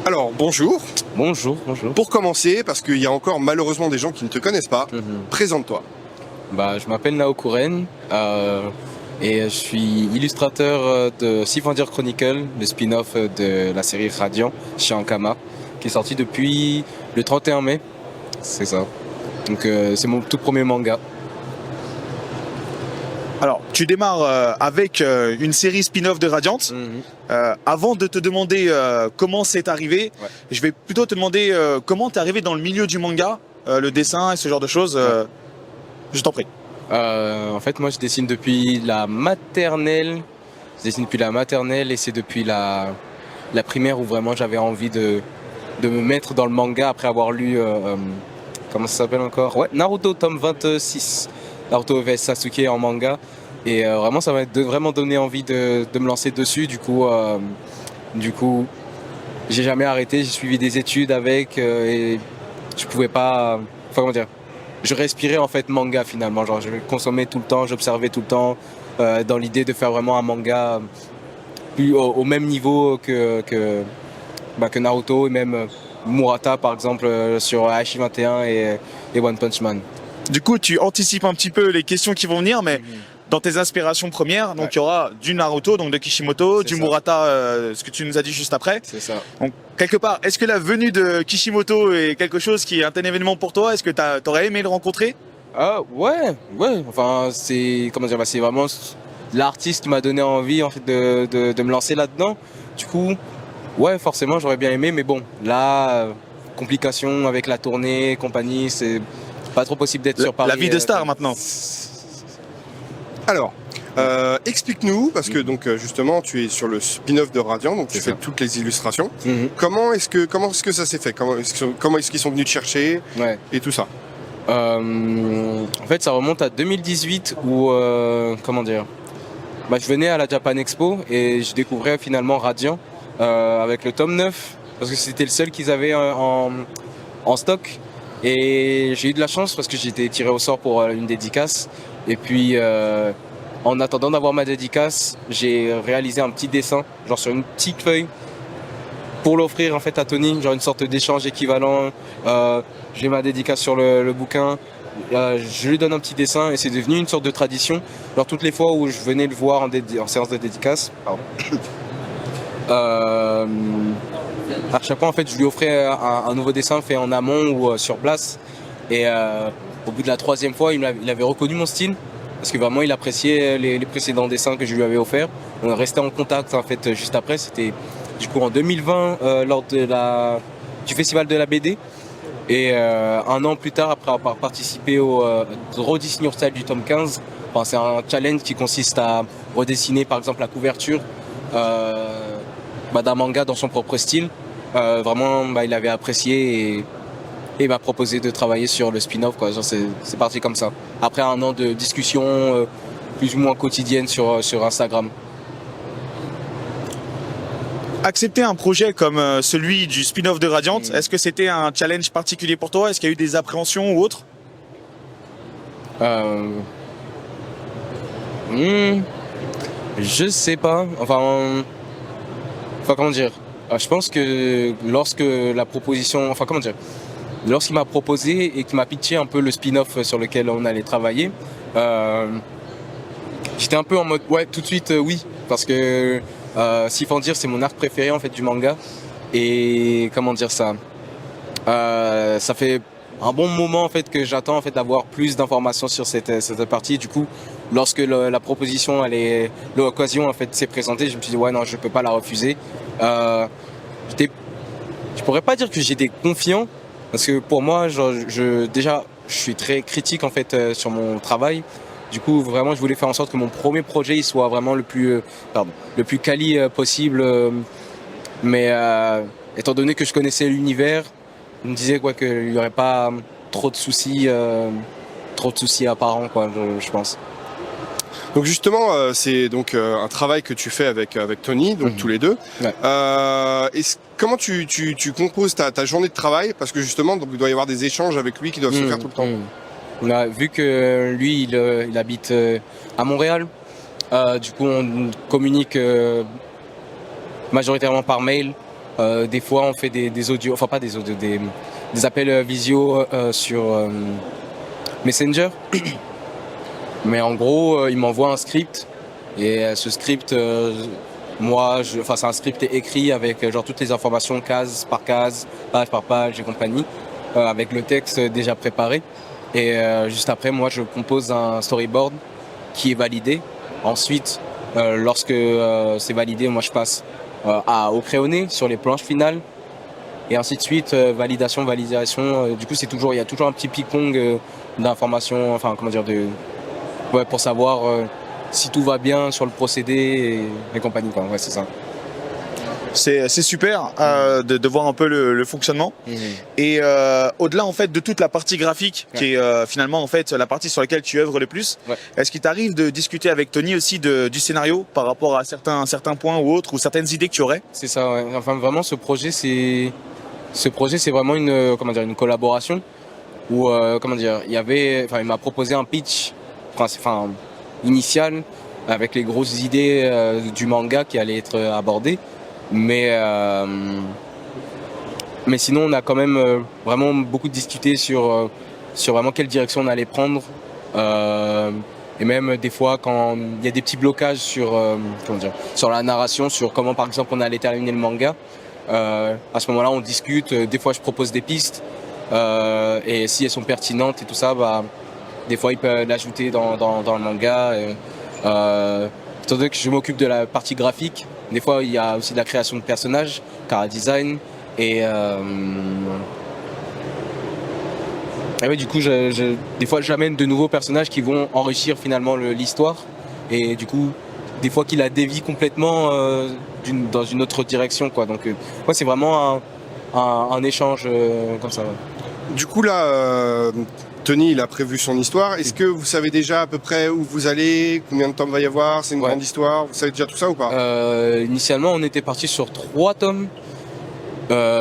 Alors, bonjour. Bonjour, bonjour. Pour commencer, parce qu'il y a encore malheureusement des gens qui ne te connaissent pas, présente-toi. Je m'appelle Nao Kouren et je suis illustrateur de Sifandir Chronicle, le spin-off de la série Radiant chez Ankama, qui est sorti depuis le 31 mai. C'est ça. Donc c'est mon tout premier manga. Alors, tu démarres avec une série spin-off de Radiant. Avant de te demander comment c'est arrivé, je vais plutôt te demander comment t'es arrivé dans le milieu du manga, le dessin et ce genre de choses. Je t'en prie. En fait, moi, je dessine depuis la maternelle. Je dessine depuis la maternelle et c'est depuis la primaire où vraiment j'avais envie de me mettre dans le manga après avoir lu... comment ça s'appelle encore? Ouais, Naruto tome 26. Naruto vs Sasuke en manga. Et vraiment, ça m'a vraiment donné envie de me lancer dessus. Du coup, j'ai jamais arrêté. J'ai suivi des études avec et je pouvais pas... Enfin, comment dire? Je respirais en fait manga finalement. Genre, je consommais tout le temps, j'observais tout le temps dans l'idée de faire vraiment un manga plus au même niveau que Naruto et même Murata par exemple sur H21 et One Punch Man. Du coup, tu anticipes un petit peu les questions qui vont venir, mais dans tes inspirations premières, donc il y aura du Naruto, donc de Kishimoto, du Murata, ce que tu nous as dit juste après. C'est ça. Donc, quelque part, est-ce que la venue de Kishimoto est quelque chose qui est un événement pour toi? Est-ce que t'aurais aimé le rencontrer? Ouais. Enfin, c'est c'est vraiment l'artiste qui m'a donné envie en fait de me lancer là-dedans. Du coup, ouais, forcément, j'aurais bien aimé, mais bon, là, complications avec la tournée, et compagnie, c'est pas trop possible d'être sur Paris. La vie de star maintenant. Alors, explique-nous, parce que donc justement tu es sur le spin-off de Radiant, donc tu fais toutes les illustrations. Comment est-ce que ça s'est fait? Comment est-ce qu'ils sont venus te chercher et tout ça? En fait, ça remonte à 2018 où, je venais à la Japan Expo et je découvrais finalement Radiant avec le tome 9, parce que c'était le seul qu'ils avaient en stock. Et j'ai eu de la chance parce que j'ai été tiré au sort pour une dédicace. Et puis, en attendant d'avoir ma dédicace, j'ai réalisé un petit dessin, genre sur une petite feuille, pour l'offrir en fait à Tony, genre une sorte d'échange équivalent. J'ai ma dédicace sur le bouquin, je lui donne un petit dessin et c'est devenu une sorte de tradition. Genre toutes les fois où je venais le voir en séance de dédicace, à chaque fois en fait je lui offrais un nouveau dessin fait en amont ou sur place. Et au bout de la troisième fois, il avait reconnu mon style parce que vraiment il appréciait les précédents dessins que je lui avais offerts. On est resté en contact en fait juste après. C'était du coup en 2020 lors du festival de la BD. Et un an plus tard, après avoir participé au redessine your style du tome 15, c'est un challenge qui consiste à redessiner par exemple la couverture d'un manga dans son propre style. Vraiment, il avait apprécié et m'a proposé de travailler sur le spin-off. C'est parti comme ça. Après un an de discussion plus ou moins quotidienne sur Instagram. Accepter un projet comme celui du spin-off de Radiant, est-ce que c'était un challenge particulier pour toi? Est-ce qu'il y a eu des appréhensions ou autres? Je sais pas. Enfin, comment dire? Je pense que lorsqu'il m'a proposé et qu'il m'a pitché un peu le spin-off sur lequel on allait travailler, j'étais un peu en mode tout de suite oui, parce que Sifandir c'est mon arc préféré en fait du manga et ça fait un bon moment en fait que j'attends en fait d'avoir plus d'informations sur cette partie. Du coup, lorsque la proposition l'occasion en fait s'est présentée, je me suis dit non, je peux pas la refuser. Je pourrais pas dire que j'étais confiant parce que pour moi, je suis très critique en fait sur mon travail. Du coup, vraiment, je voulais faire en sorte que mon premier projet il soit vraiment le plus quali possible. Mais étant donné que je connaissais l'univers, je me disais qu'il n'y aurait pas trop de soucis apparents, je pense. Donc justement, c'est donc un travail que tu fais avec Tony, donc tous les deux. Comment tu composes ta journée de travail? Parce que justement, donc, il doit y avoir des échanges avec lui qui doivent se faire tout le temps. Vu que lui, il habite à Montréal, du coup, on communique majoritairement par mail. Des fois, on fait des audios, enfin pas des audios, des appels visio sur Messenger. Mais en gros, il m'envoie un script et ce script, c'est un script écrit avec genre toutes les informations case par case, page par page et compagnie, avec le texte déjà préparé. Et juste après, moi, je compose un storyboard qui est validé. Ensuite, lorsque c'est validé, moi, je passe au crayonné sur les planches finales. Et ainsi de suite, validation. Du coup, il y a toujours un petit ping-pong d'informations, pour savoir si tout va bien sur le procédé et compagnie, quoi. Ouais, c'est ça. C'est super de voir un peu le fonctionnement. Et au-delà en fait de toute la partie graphique qui est finalement en fait la partie sur laquelle tu œuvres le plus, est-ce qu'il t'arrive de discuter avec Tony aussi du scénario par rapport à certains points ou autres ou certaines idées que tu aurais? C'est ça, ouais. Enfin vraiment ce projet c'est vraiment une collaboration où il m'a proposé un pitch initial avec les grosses idées du manga qui allait être abordé. Mais sinon, on a quand même vraiment beaucoup discuté sur vraiment quelle direction on allait prendre. Et même des fois, quand il y a des petits blocages sur la narration, sur comment par exemple on allait terminer le manga, à ce moment-là, on discute. Des fois, je propose des pistes. Et si elles sont pertinentes et tout ça, des fois, il peut l'ajouter dans le manga. Étant donné que je m'occupe de la partie graphique, des fois il y a aussi de la création de personnages, chara design et du coup des fois j'amène de nouveaux personnages qui vont enrichir finalement l'histoire et du coup des fois qu'il la dévie complètement dans une autre direction, quoi. Donc c'est vraiment un échange comme ça. Ouais. Du coup là, Tony, il a prévu son histoire. Est-ce que vous savez déjà à peu près où vous allez, combien de temps il va y avoir? C'est une grande histoire. Vous savez déjà tout ça ou pas? Initialement, on était parti sur 3 tomes.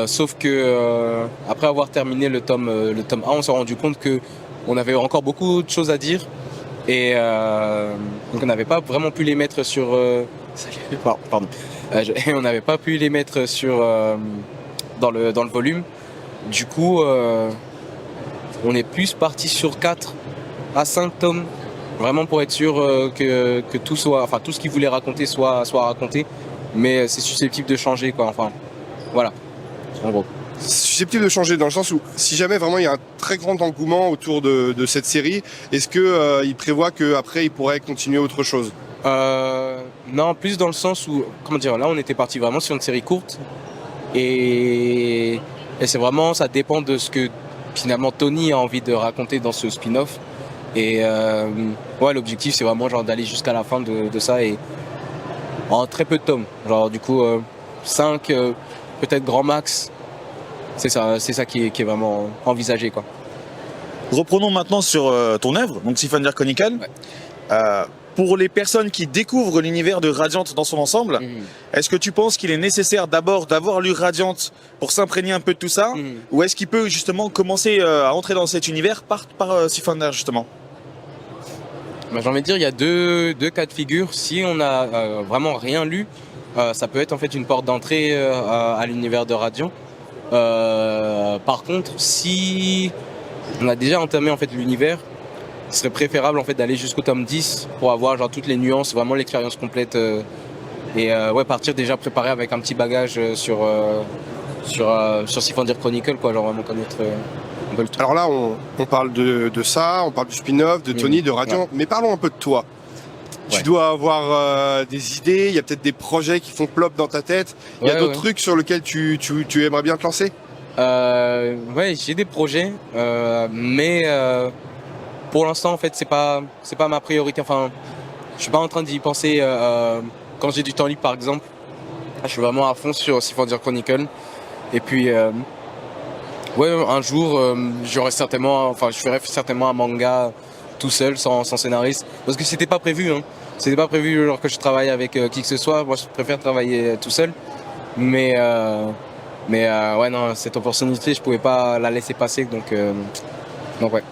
Sauf que après avoir terminé le tome 1, on s'est rendu compte que on avait encore beaucoup de choses à dire et donc on n'avait pas vraiment pu les mettre sur. On n'avait pas pu les mettre sur dans le volume. Du coup. On est plus parti sur 4 à 5 tomes, vraiment pour être sûr que tout ce qu'il voulait raconter soit raconté, mais c'est susceptible de changer, quoi. Enfin, voilà, en gros. Susceptible de changer dans le sens où, si jamais vraiment il y a un très grand engouement autour de cette série, est-ce que il prévoit qu'après il pourrait continuer autre chose? Non, plus dans le sens où, là on était parti vraiment sur une série courte et c'est vraiment, ça dépend de ce que finalement Tony a envie de raconter dans ce spin-off et l'objectif c'est vraiment d'aller jusqu'à la fin de ça et en très peu de tomes, du coup 5 peut-être grand max, c'est ça qui est vraiment envisagé, quoi. Reprenons maintenant sur ton œuvre, donc Sifonder Chronicle. Pour les personnes qui découvrent l'univers de Radiant dans son ensemble, est-ce que tu penses qu'il est nécessaire d'abord d'avoir lu Radiant pour s'imprégner un peu de tout ça, ou est-ce qu'il peut justement commencer à entrer dans cet univers par Sifonder justement? J'ai envie de dire, il y a deux cas de figure. Si on a vraiment rien lu, ça peut être en fait une porte d'entrée à l'univers de Radiant. Par contre, si on a déjà entamé en fait l'univers, ce serait préférable en fait d'aller jusqu'au tome 10 pour avoir toutes les nuances, vraiment l'expérience complète et partir déjà préparé avec un petit bagage sur Sifonder Chronicle, quoi, vraiment connaître un peu le tout. Alors là on parle de ça, on parle du spin-off, de Tony, de Radiant, mais parlons un peu de toi. Tu dois avoir des idées, il y a peut-être des projets qui font plop dans ta tête, il y a d'autres trucs sur lesquels tu aimerais bien te lancer? J'ai des projets, mais pour l'instant, en fait, c'est pas ma priorité. Enfin, je suis pas en train d'y penser quand j'ai du temps libre, par exemple. Je suis vraiment à fond sur Sifonder Chronicle. Et puis, un jour, je ferai certainement un manga tout seul, sans scénariste. Parce que c'était pas prévu, hein. C'était pas prévu que je travaille avec qui que ce soit. Moi, je préfère travailler tout seul. Mais non, cette opportunité, je pouvais pas la laisser passer. Donc ouais.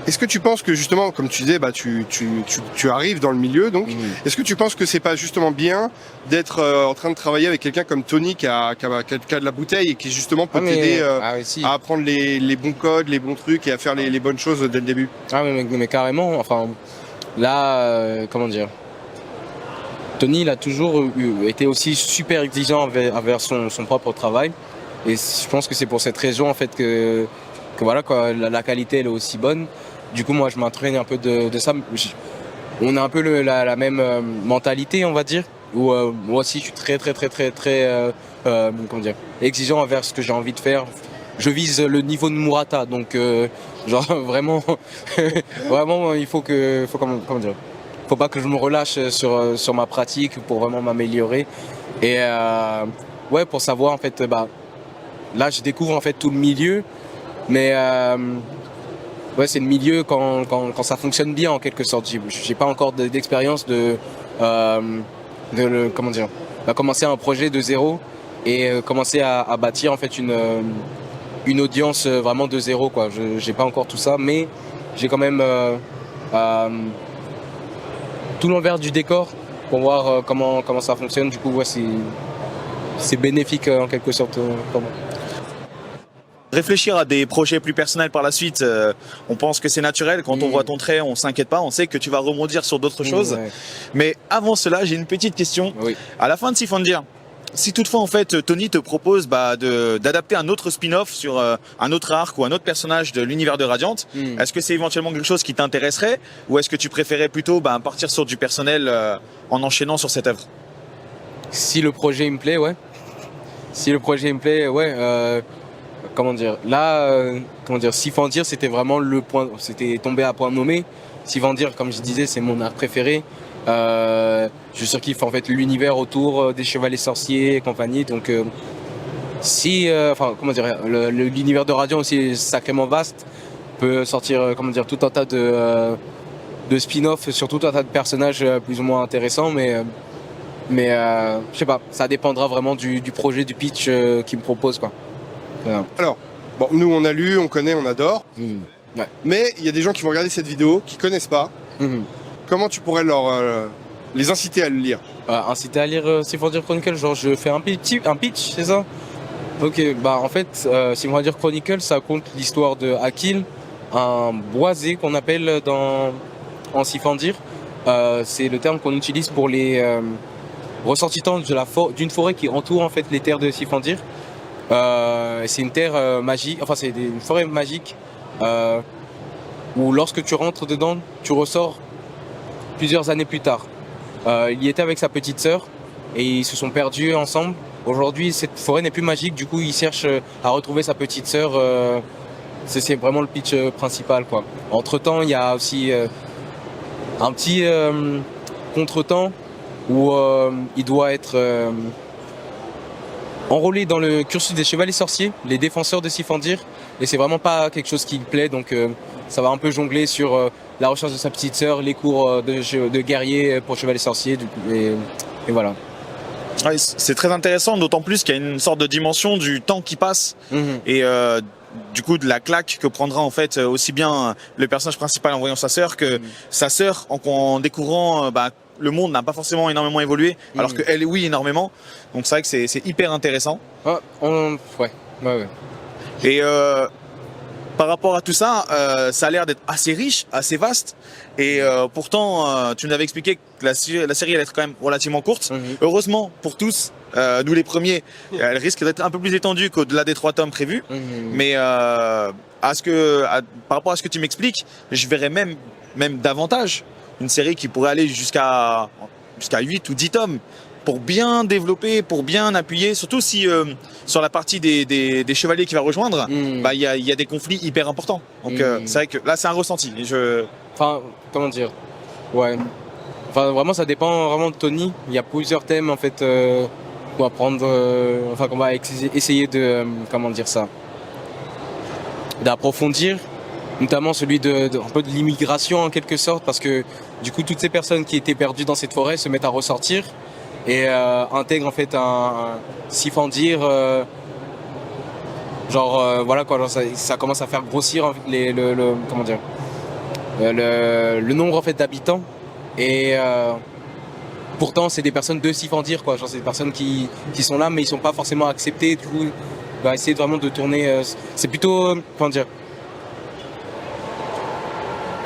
Est-ce que tu penses que justement, comme tu disais, tu arrives dans le milieu, donc est-ce que tu penses que c'est pas justement bien d'être en train de travailler avec quelqu'un comme Tony qui a de la bouteille et qui justement peut t'aider à apprendre les bons codes, les bons trucs et à faire les bonnes choses dès le début? Ah mais carrément, enfin là, comment dire, Tony il a toujours été aussi super exigeant envers son propre travail, et je pense que c'est pour cette raison en fait que voilà quoi, la qualité elle est aussi bonne. Du coup, moi, je m'entraîne un peu de ça. On a un peu la même mentalité, on va dire. Où moi aussi, je suis très comment dire, exigeant envers ce que j'ai envie de faire. Je vise le niveau de Murata, donc genre vraiment, vraiment, comment dire, faut pas que je me relâche sur ma pratique pour vraiment m'améliorer. Et ouais, pour savoir en fait, là, je découvre en fait tout le milieu, mais ouais, c'est le milieu quand ça fonctionne bien en quelque sorte. J'ai pas encore d'expérience comment dire, commencer un projet de zéro et commencer à bâtir en fait une audience vraiment de zéro quoi. J'ai pas encore tout ça, mais j'ai quand même tout l'envers du décor pour voir comment ça fonctionne. Du coup, ouais, c'est bénéfique en quelque sorte pour moi. Réfléchir à des projets plus personnels par la suite, on pense que c'est naturel. Quand on voit ton trait, on s'inquiète pas, on sait que tu vas rebondir sur d'autres choses. Ouais. Mais avant cela, j'ai une petite question. Oui. À la fin de Sifandir, si toutefois en fait Tony te propose d'adapter un autre spin-off sur un autre arc ou un autre personnage de l'univers de Radiant, est-ce que c'est éventuellement quelque chose qui t'intéresserait, ou est-ce que tu préférais plutôt partir sur du personnel en enchaînant sur cette œuvre? Si le projet me plaît, ouais. Si le projet me plaît, ouais. Comment dire, là, Sifandir, c'était vraiment le point, c'était tombé à point nommé. Sifandir, comme je disais, c'est mon art préféré. Je surkiffe en fait l'univers autour des chevaliers sorciers et compagnie. Donc, comment dire, l'univers de Radiant aussi est sacrément vaste. Peut sortir, comment dire, tout un tas de spin-off sur tout un tas de personnages plus ou moins intéressants, mais je sais pas, ça dépendra vraiment du projet, du pitch qu'il me propose, quoi. Alors, bon, nous on a lu, on connaît, on adore, Ouais. mais il y a des gens qui vont regarder cette vidéo, qui connaissent pas. Comment tu pourrais les inciter à le lire? Inciter à lire Sifandir Chronicle, genre je fais un pitch, c'est ça? Ok, en fait, Sifandir Chronicle, ça raconte l'histoire de Akil, un boisé qu'on appelle en Sifandir. C'est le terme qu'on utilise pour les ressortissants d'une forêt qui entoure en fait les terres de Sifandir. C'est une terre magique, enfin c'est une forêt magique où lorsque tu rentres dedans, tu ressors plusieurs années plus tard. Il y était avec sa petite sœur et ils se sont perdus ensemble. Aujourd'hui, cette forêt n'est plus magique, du coup il cherche à retrouver sa petite sœur. C'est vraiment le pitch principal, quoi. Entre-temps, il y a aussi un petit contretemps où il doit être enrôlé dans le cursus des chevaliers sorciers, les défenseurs de Sifandir, et c'est vraiment pas quelque chose qui me plaît, donc ça va un peu jongler sur la recherche de sa petite sœur, les cours de guerrier pour chevaliers sorciers, et voilà. Ouais, c'est très intéressant, d'autant plus qu'il y a une sorte de dimension du temps qui passe et du coup de la claque que prendra en fait aussi bien le personnage principal en voyant sa sœur que sa sœur en découvrant le monde n'a pas forcément énormément évolué, alors qu'elle, oui, énormément. Donc c'est vrai que c'est hyper intéressant. Ouais. Et par rapport à tout ça, ça a l'air d'être assez riche, assez vaste. Et pourtant, tu nous avais expliqué que la série allait être quand même relativement courte. Heureusement pour tous, nous les premiers, elle risque d'être un peu plus étendue qu'au-delà des 3 tomes prévus. Mais par rapport à ce que tu m'expliques, je verrais même davantage une série qui pourrait aller jusqu'à 8 ou 10 tomes pour bien développer, pour bien appuyer, surtout si sur la partie des chevaliers qui va rejoindre, il y a des conflits hyper importants. Donc c'est vrai que là c'est un ressenti. Enfin, comment dire, ouais. Enfin, vraiment ça dépend vraiment de Tony. Il y a plusieurs thèmes en fait qu'on va prendre, qu'on va essayer de comment dire ça, d'approfondir. Notamment celui un peu de l'immigration en quelque sorte, parce que du coup toutes ces personnes qui étaient perdues dans cette forêt se mettent à ressortir et intègrent en fait un Sifandir, voilà quoi, genre ça commence à faire grossir comment dire, le nombre en fait d'habitants et pourtant c'est des personnes de Sifandir quoi, genre c'est des personnes qui sont là mais ils sont pas forcément acceptés, du coup on va essayer vraiment de tourner, c'est plutôt comment dire,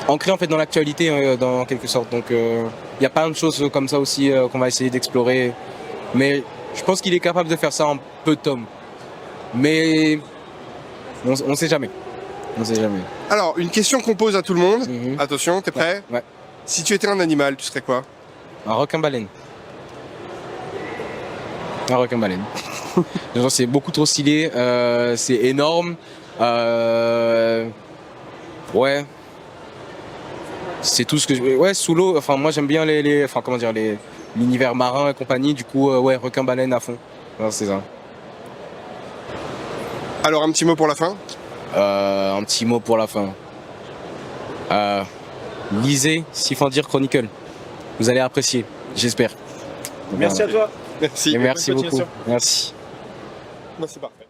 ancré en fait dans l'actualité dans quelque sorte, donc il y a plein de choses comme ça aussi qu'on va essayer d'explorer, mais je pense qu'il est capable de faire ça en peu de tomes, mais on sait jamais. On sait jamais. Alors, une question qu'on pose à tout le monde. Attention, t'es prêt? Ouais. Si tu étais un animal, tu serais quoi? Un requin-baleine. Un requin-baleine. Genre, c'est beaucoup trop stylé, c'est énorme. Ouais. C'est tout ce que je... Ouais, sous l'eau, enfin moi j'aime bien enfin comment dire, l'univers marin et compagnie, du coup ouais, requin-baleine à fond. C'est ça. Alors, un petit mot pour la fin? Un petit mot pour la fin. Lisez Sifandir Chronicle. Vous allez apprécier, j'espère. Merci à toi. Merci. Et merci beaucoup. Merci. Moi, c'est parfait.